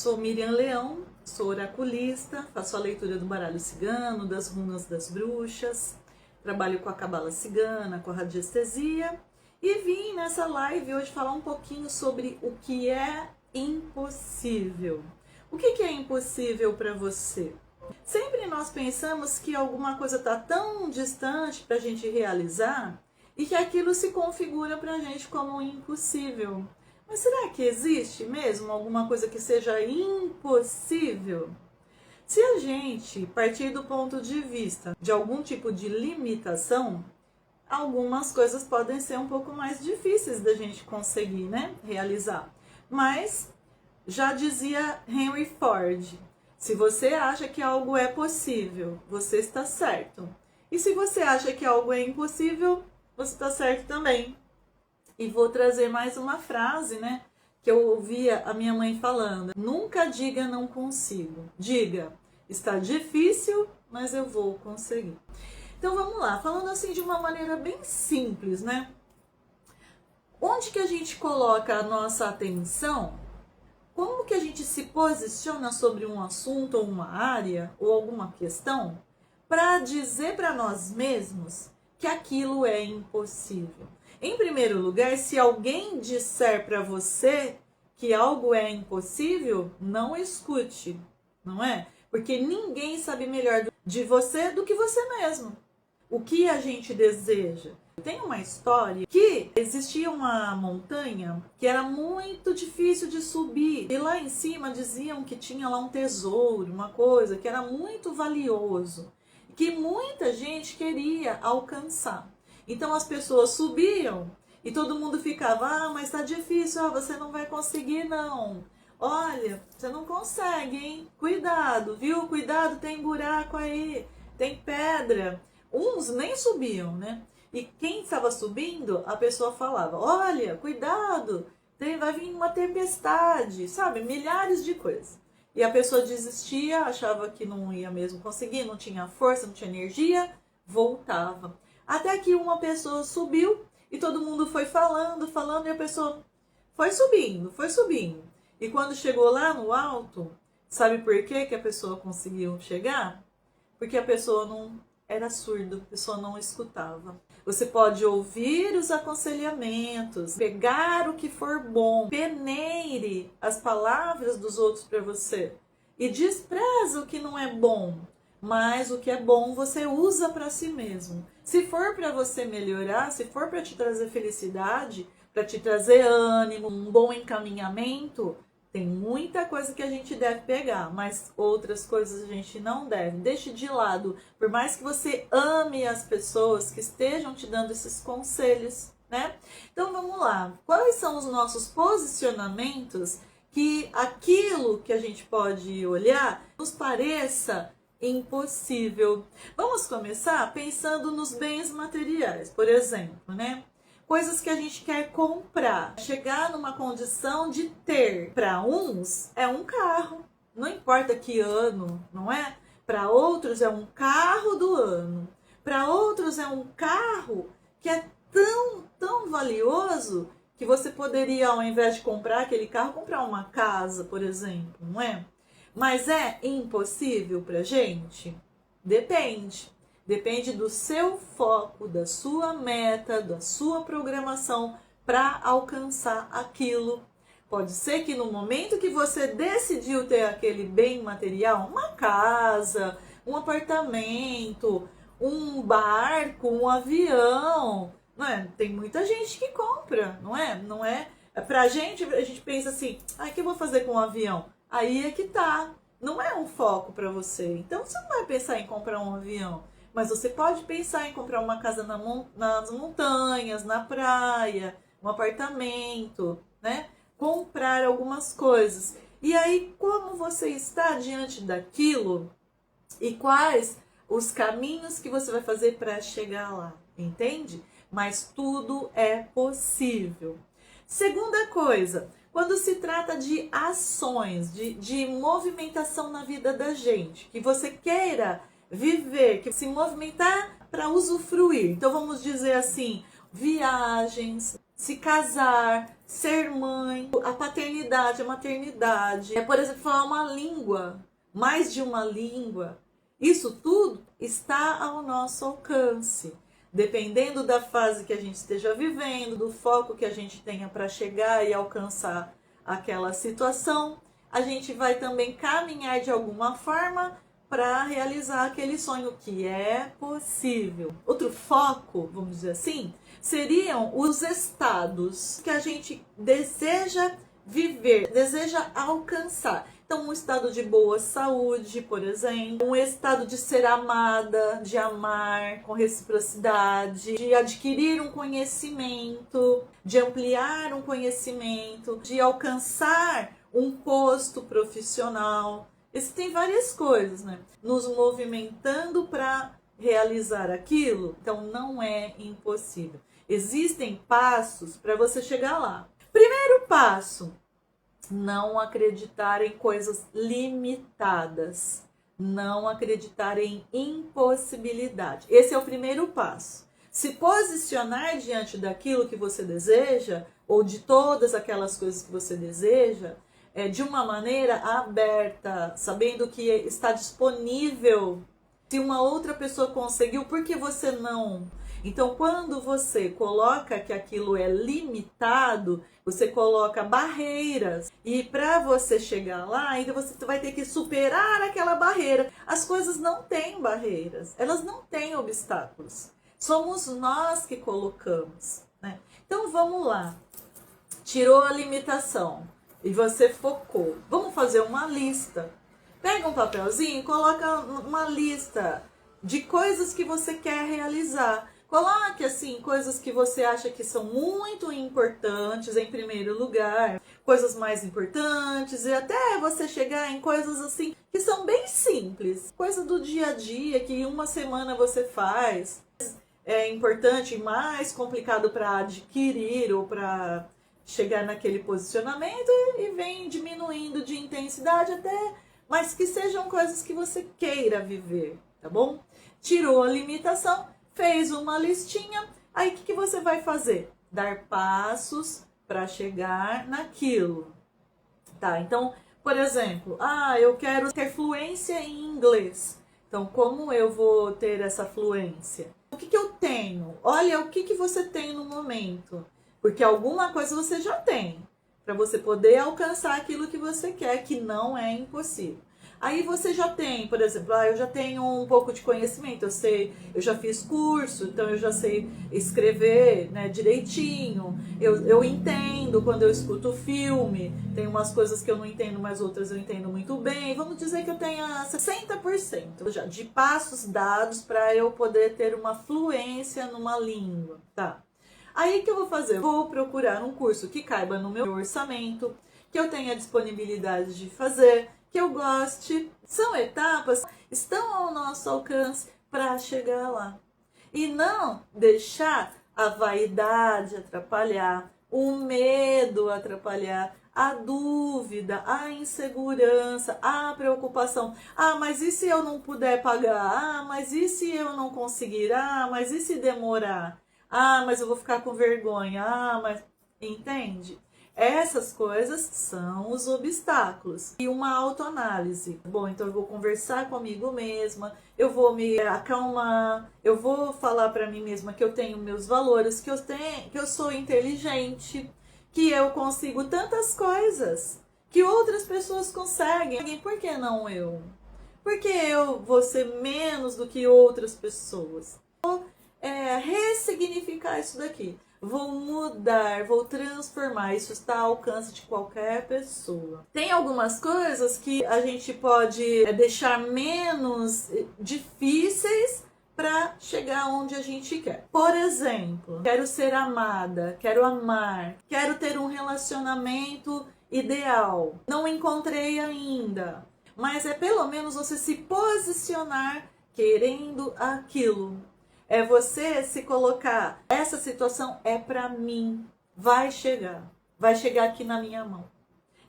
Sou Miriam Leão, sou oraculista, faço a leitura do baralho cigano, das runas das bruxas, trabalho com a cabala cigana, com a radiestesia e vim nessa live hoje falar um pouquinho sobre o que é impossível. O que é impossível para você? Sempre nós pensamos que alguma coisa está tão distante para a gente realizar e que aquilo se configura para a gente como impossível. Mas será que existe mesmo alguma coisa que seja impossível? Se a gente partir do ponto de vista de algum tipo de limitação, algumas coisas podem ser um pouco mais difíceis da gente conseguir, né, realizar. Mas já dizia Henry Ford, se você acha que algo é possível, você está certo. E se você acha que algo é impossível, você está certo também. E vou trazer mais uma frase, né, que eu ouvia a minha mãe falando. Nunca diga não consigo. Diga, está difícil, mas eu vou conseguir. Então vamos lá, falando assim de uma maneira bem simples, né? Onde que a gente coloca a nossa atenção? Como que a gente se posiciona sobre um assunto ou uma área ou alguma questão para dizer para nós mesmos que aquilo é impossível? Em primeiro lugar, se alguém disser para você que algo é impossível, não escute, não é? Porque ninguém sabe melhor de você do que você mesmo. O que a gente deseja? Tem uma história que existia uma montanha que era muito difícil de subir. E lá em cima diziam que tinha lá um tesouro, uma coisa que era muito valioso, que muita gente queria alcançar. Então as pessoas subiam e todo mundo ficava, mas tá difícil, você não vai conseguir não. Olha, você não consegue, hein? Cuidado, viu? Cuidado, tem buraco aí, tem pedra. Uns nem subiam, né? E quem estava subindo, a pessoa falava, olha, cuidado, vai vir uma tempestade, sabe? Milhares de coisas. E a pessoa desistia, achava que não ia mesmo conseguir, não tinha força, não tinha energia, voltava. Até que uma pessoa subiu e todo mundo foi falando e a pessoa foi subindo. E quando chegou lá no alto, sabe por que a pessoa conseguiu chegar? Porque a pessoa não era surda, a pessoa não escutava. Você pode ouvir os aconselhamentos, pegar o que for bom, peneire as palavras dos outros para você e despreza o que não é bom. Mas o que é bom você usa para si mesmo. Se for para você melhorar, se for para te trazer felicidade, para te trazer ânimo, um bom encaminhamento, tem muita coisa que a gente deve pegar, mas outras coisas a gente não deve. Deixe de lado, por mais que você ame as pessoas que estejam te dando esses conselhos, né? Então vamos lá, quais são os nossos posicionamentos que aquilo que a gente pode olhar nos pareça impossível? Vamos começar pensando nos bens materiais, por exemplo, né? Coisas que a gente quer comprar, chegar numa condição de ter. Para uns é um carro, não importa que ano, não é? Para outros é um carro do ano. Para outros é um carro que é tão valioso que você poderia, ao invés de comprar aquele carro, comprar uma casa, por exemplo, não é? Mas é impossível pra gente? Depende. Depende do seu foco, da sua meta, da sua programação para alcançar aquilo. Pode ser que no momento que você decidiu ter aquele bem material, uma casa, um apartamento, um barco, um avião, não é? Tem muita gente que compra, não é? Não é? Pra gente, a gente pensa assim, o que eu vou fazer com um avião? Aí é que tá. Não é um foco para você. Então você não vai pensar em comprar um avião. Mas você pode pensar em comprar uma casa nas montanhas, na praia, um apartamento, né? Comprar algumas coisas. E aí, como você está diante daquilo e quais os caminhos que você vai fazer para chegar lá, entende? Mas tudo é possível. Segunda coisa, quando se trata de ações, de movimentação na vida da gente, que você queira viver, que se movimentar para usufruir. Então vamos dizer assim, viagens, se casar, ser mãe, a paternidade, a maternidade, por exemplo, falar uma língua, mais de uma língua. Isso tudo está ao nosso alcance. Dependendo da fase que a gente esteja vivendo, do foco que a gente tenha para chegar e alcançar aquela situação, a gente vai também caminhar de alguma forma para realizar aquele sonho que é possível. Outro foco, vamos dizer assim, seriam os estados que a gente deseja viver, deseja alcançar. Então, um estado de boa saúde, por exemplo, um estado de ser amada, de amar com reciprocidade, de adquirir um conhecimento, de ampliar um conhecimento, de alcançar um posto profissional. Existem várias coisas, né? Nos movimentando para realizar aquilo, então não é impossível. Existem passos para você chegar lá. Primeiro passo: não acreditar em coisas limitadas, não acreditar em impossibilidade. Esse é o primeiro passo. Se posicionar diante daquilo que você deseja, ou de todas aquelas coisas que você deseja, de uma maneira aberta, sabendo que está disponível. Se uma outra pessoa conseguiu, por que você não? Então, quando você coloca que aquilo é limitado, você coloca barreiras. E para você chegar lá, ainda você vai ter que superar aquela barreira. As coisas não têm barreiras, elas não têm obstáculos. Somos nós que colocamos, né? Então, vamos lá. Tirou a limitação e você focou. Vamos fazer uma lista. Pega um papelzinho e coloca uma lista de coisas que você quer realizar. Coloque assim coisas que você acha que são muito importantes em primeiro lugar, coisas mais importantes, e até você chegar em coisas assim que são bem simples, coisa do dia a dia que em uma semana você faz. É importante e mais complicado para adquirir ou para chegar naquele posicionamento e vem diminuindo de intensidade até, mas que sejam coisas que você queira viver, tá bom? Tirou a limitação, fez uma listinha, aí o que você vai fazer? Dar passos para chegar naquilo, tá? Então, por exemplo, eu quero ter fluência em inglês. Então, como eu vou ter essa fluência? O que eu tenho? Olha o que você tem no momento. Porque alguma coisa você já tem, para você poder alcançar aquilo que você quer, que não é impossível. Aí você já tem, por exemplo, eu já tenho um pouco de conhecimento, eu já fiz curso, então eu já sei escrever, né, direitinho, eu entendo quando eu escuto filme, tem umas coisas que eu não entendo, mas outras eu entendo muito bem. Vamos dizer que eu tenha 60% já de passos dados para eu poder ter uma fluência numa língua, tá? Aí o que eu vou fazer? Vou procurar um curso que caiba no meu orçamento, que eu tenha disponibilidade de fazer, que eu goste. São etapas que estão ao nosso alcance para chegar lá. E não deixar a vaidade atrapalhar, o medo atrapalhar, a dúvida, a insegurança, a preocupação. Mas e se eu não puder pagar? Mas e se eu não conseguir? Mas e se demorar? Mas eu vou ficar com vergonha. Mas... Entende? Essas coisas são os obstáculos. E uma autoanálise. Bom, então eu vou conversar comigo mesma, eu vou me acalmar, eu vou falar para mim mesma que eu tenho meus valores, que eu sou inteligente, que eu consigo tantas coisas que outras pessoas conseguem. Por que não eu? Por que eu vou ser menos do que outras pessoas? Ressignificar isso daqui. Vou mudar, vou transformar. Isso está ao alcance de qualquer pessoa. Tem algumas coisas que a gente pode deixar menos difíceis para chegar onde a gente quer. Por exemplo, quero ser amada, quero amar, quero ter um relacionamento ideal. Não encontrei ainda, mas pelo menos você se posicionar querendo aquilo. É você se colocar, essa situação é para mim, vai chegar aqui na minha mão.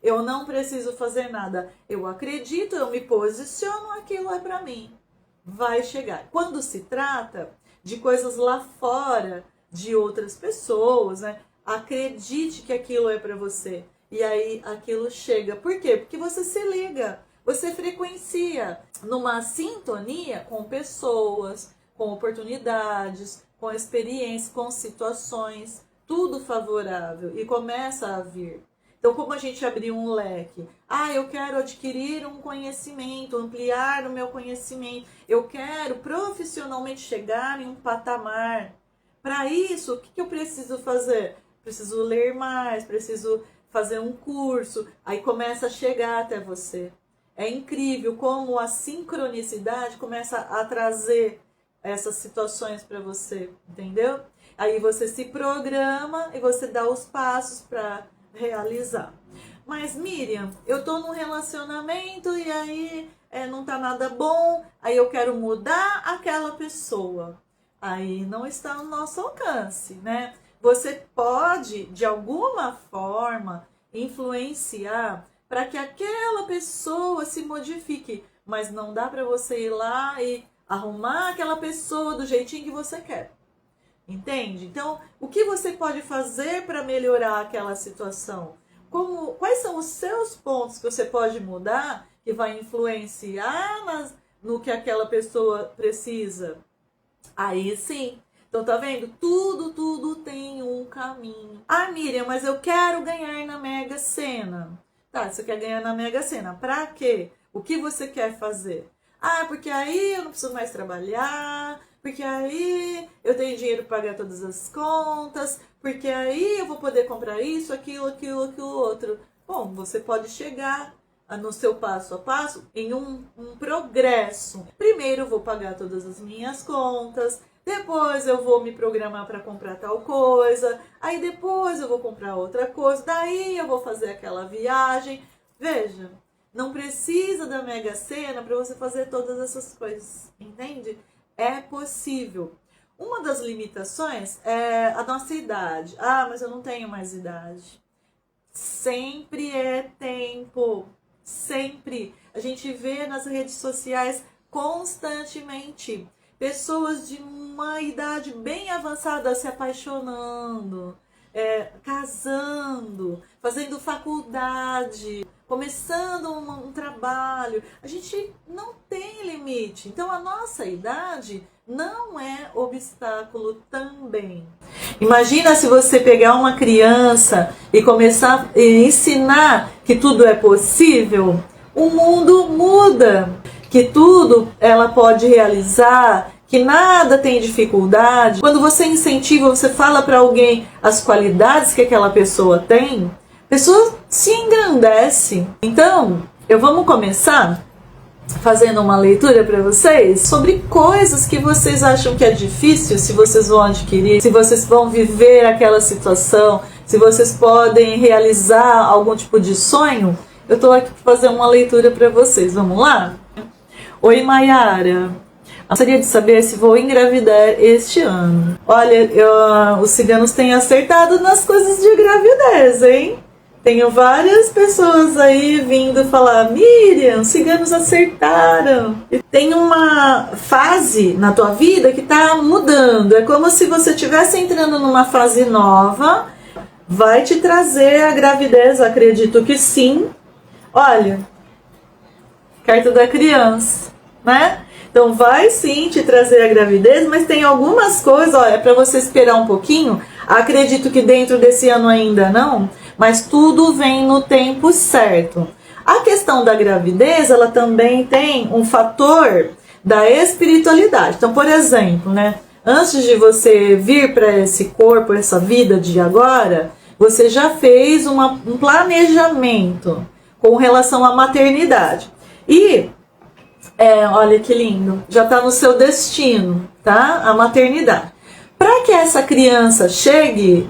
Eu não preciso fazer nada, eu acredito, eu me posiciono, aquilo é para mim, vai chegar. Quando se trata de coisas lá fora, de outras pessoas, né? Acredite que aquilo é para você. E aí aquilo chega. Por quê? Porque você se liga, você frequencia numa sintonia com pessoas, com oportunidades, com experiências, com situações, tudo favorável e começa a vir. Então, como a gente abriu um leque? Eu quero adquirir um conhecimento, ampliar o meu conhecimento. Eu quero profissionalmente chegar em um patamar. Para isso, o que eu preciso fazer? Preciso ler mais, preciso fazer um curso. Aí começa a chegar até você. É incrível como a sincronicidade começa a trazer essas situações para você, entendeu? Aí você se programa e você dá os passos para realizar. Mas Miriam, eu tô num relacionamento e aí não tá nada bom, aí eu quero mudar aquela pessoa. Aí não está no nosso alcance, né? Você pode, de alguma forma, influenciar para que aquela pessoa se modifique, mas não dá para você ir lá e arrumar aquela pessoa do jeitinho que você quer. Entende? Então, o que você pode fazer para melhorar aquela situação? Quais são os seus pontos que você pode mudar que vai influenciar no que aquela pessoa precisa? Aí sim. Então, tá vendo? Tudo tem um caminho. Miriam, mas eu quero ganhar na Mega Sena. Tá, você quer ganhar na Mega Sena. Pra quê? O que você quer fazer? Porque aí eu não preciso mais trabalhar, porque aí eu tenho dinheiro para pagar todas as contas, porque aí eu vou poder comprar isso, aquilo, outro. Bom, você pode chegar no seu passo a passo em um progresso. Primeiro eu vou pagar todas as minhas contas, depois eu vou me programar para comprar tal coisa, aí depois eu vou comprar outra coisa, daí eu vou fazer aquela viagem. Veja, não precisa da Mega Sena para você fazer todas essas coisas, entende? É possível. Uma das limitações é a nossa idade. Mas eu não tenho mais idade. Sempre é tempo. Sempre. A gente vê nas redes sociais constantemente pessoas de uma idade bem avançada se apaixonando, casando, fazendo faculdade, começando um trabalho. A gente não tem limite. Então a nossa idade não é obstáculo também. Imagina se você pegar uma criança e começar a ensinar que tudo é possível, o mundo muda, que tudo ela pode realizar, que nada tem dificuldade. Quando você incentiva, você fala para alguém as qualidades que aquela pessoa tem, a pessoa se engrandece. Então, vamos começar fazendo uma leitura para vocês sobre coisas que vocês acham que é difícil, se vocês vão adquirir, se vocês vão viver aquela situação, se vocês podem realizar algum tipo de sonho. Eu estou aqui para fazer uma leitura para vocês. Vamos lá? Oi, Maiara. Gostaria de saber se vou engravidar este ano. Olha, os ciganos têm acertado nas coisas de gravidez, hein? Tenho várias pessoas aí vindo falar: Miriam, os ciganos acertaram. Tem uma fase na tua vida que tá mudando. É como se você estivesse entrando numa fase nova. Vai te trazer a gravidez, acredito que sim. Olha, carta da criança, né? Então vai sim te trazer a gravidez, mas tem algumas coisas, olha, para você esperar um pouquinho. Acredito que dentro desse ano ainda não, mas tudo vem no tempo certo. A questão da gravidez, ela também tem um fator da espiritualidade. Então, por exemplo, né, antes de você vir para esse corpo, essa vida de agora, você já fez um planejamento com relação à maternidade. E olha que lindo, já está no seu destino, tá? A maternidade. Para que essa criança chegue,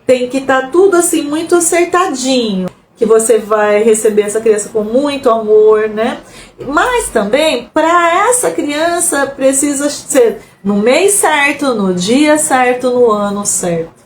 tem que estar tudo assim muito acertadinho, que você vai receber essa criança com muito amor, né? Mas também, para essa criança, precisa ser no mês certo, no dia certo, no ano certo.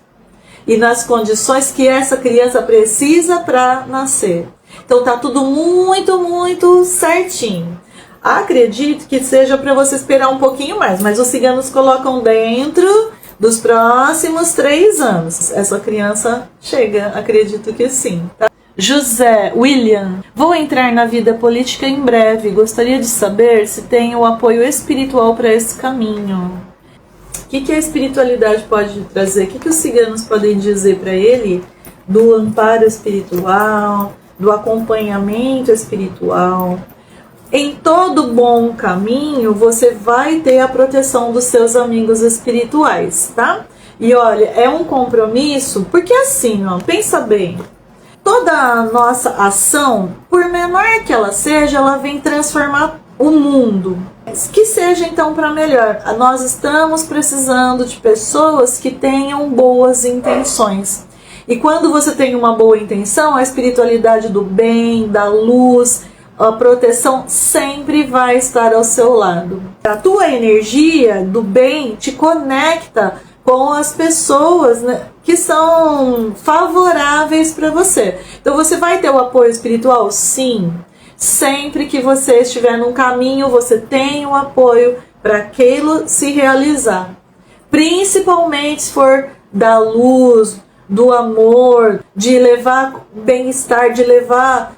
E nas condições que essa criança precisa para nascer. Então tá tudo muito, muito certinho. Acredito que seja para você esperar um pouquinho mais, mas os ciganos colocam dentro dos próximos 3 anos. Essa criança chega, acredito que sim, tá? José William, vou entrar na vida política em breve. Gostaria de saber se tem o apoio espiritual para esse caminho. O que a espiritualidade pode trazer? O que os ciganos podem dizer para ele do amparo espiritual, do acompanhamento espiritual? Em todo bom caminho, você vai ter a proteção dos seus amigos espirituais, tá? E olha, é um compromisso, porque assim, ó, pensa bem. Toda a nossa ação, por menor que ela seja, ela vem transformar o mundo. Que seja então para melhor. Nós estamos precisando de pessoas que tenham boas intenções. E quando você tem uma boa intenção, a espiritualidade do bem, da luz, a proteção sempre vai estar ao seu lado. A tua energia do bem te conecta com as pessoas, né, que são favoráveis para você. Então você vai ter o apoio espiritual? Sim. Sempre que você estiver num caminho, você tem o apoio para aquilo se realizar. Principalmente se for da luz, do amor, de levar bem-estar, de levar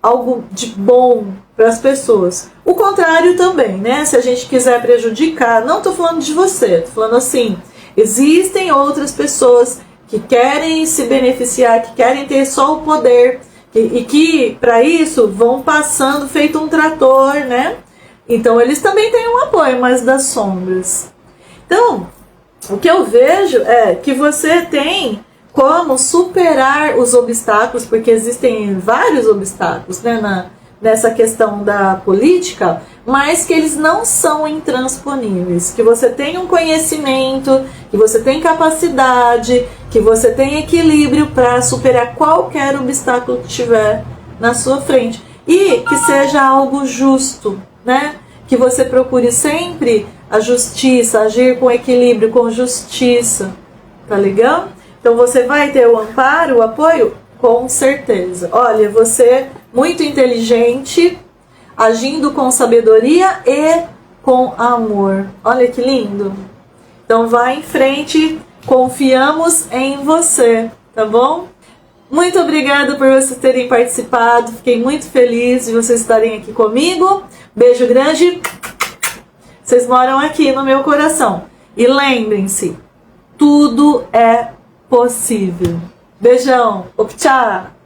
algo de bom para as pessoas. O contrário também, né? Se a gente quiser prejudicar, não estou falando de você, estou falando assim, existem outras pessoas que querem se beneficiar, que querem ter só o poder e que para isso vão passando feito um trator, né? Então eles também têm um apoio, mas das sombras. Então, o que eu vejo é que você tem como superar os obstáculos, porque existem vários obstáculos, né, nessa questão da política, mas que eles não são intransponíveis, que você tem um conhecimento, que você tem capacidade, que você tem equilíbrio para superar qualquer obstáculo que tiver na sua frente, e que seja algo justo, né? Que você procure sempre a justiça, agir com equilíbrio, com justiça, tá legal? Então você vai ter o amparo, o apoio? Com certeza. Olha, você é muito inteligente, agindo com sabedoria e com amor. Olha que lindo. Então vai em frente, confiamos em você, tá bom? Muito obrigada por vocês terem participado, fiquei muito feliz de vocês estarem aqui comigo. Beijo grande, vocês moram aqui no meu coração. E lembrem-se, tudo é possível. Beijão, tchau!